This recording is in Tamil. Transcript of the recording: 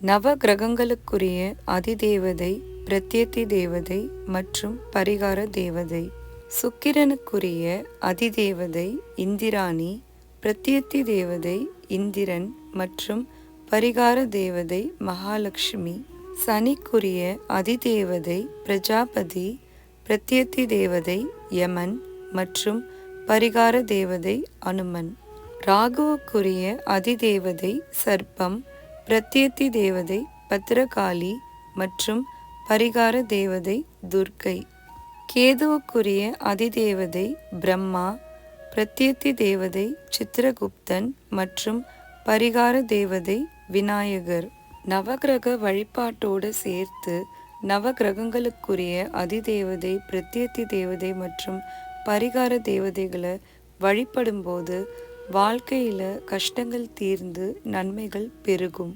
நவ கிரகங்களுக்குரிய அதிதேவதை பிரத்யதி தேவதை மற்றும் பரிகார தேவதை. சுக்கிரனுக்குரிய அதிதேவதை இந்திராணி, பிரத்யதி தேவதை இந்திரன் மற்றும் பரிகார தேவதை மகாலட்சுமி. சனிக்குரிய அதிதேவதை பிரஜாபதி, பிரத்யதி தேவதை யமன் மற்றும் பரிகார தேவதை அனுமன். ராகுவுக்குரிய அதிதேவதை சர்ப்பம், பிரத்யதி தேவதை பத்ரகாளி மற்றும் பரிகார தேவதை துர்க்கை. கேதுவுக்குரிய அதிதேவதை பிரம்மா, பிரத்யதி தேவதை சித்திரகுப்தன் மற்றும் பரிகார தேவதை விநாயகர். நவகிரக வழிபாட்டோடு சேர்த்து நவகிரகங்களுக்குரிய அதிதேவதை பிரத்யதி தேவதை மற்றும் பரிகார தேவதைகளை வழிபடும்போது வாழ்க்கையில் கஷ்டங்கள் தீர்ந்து நன்மைகள் பெருகும்.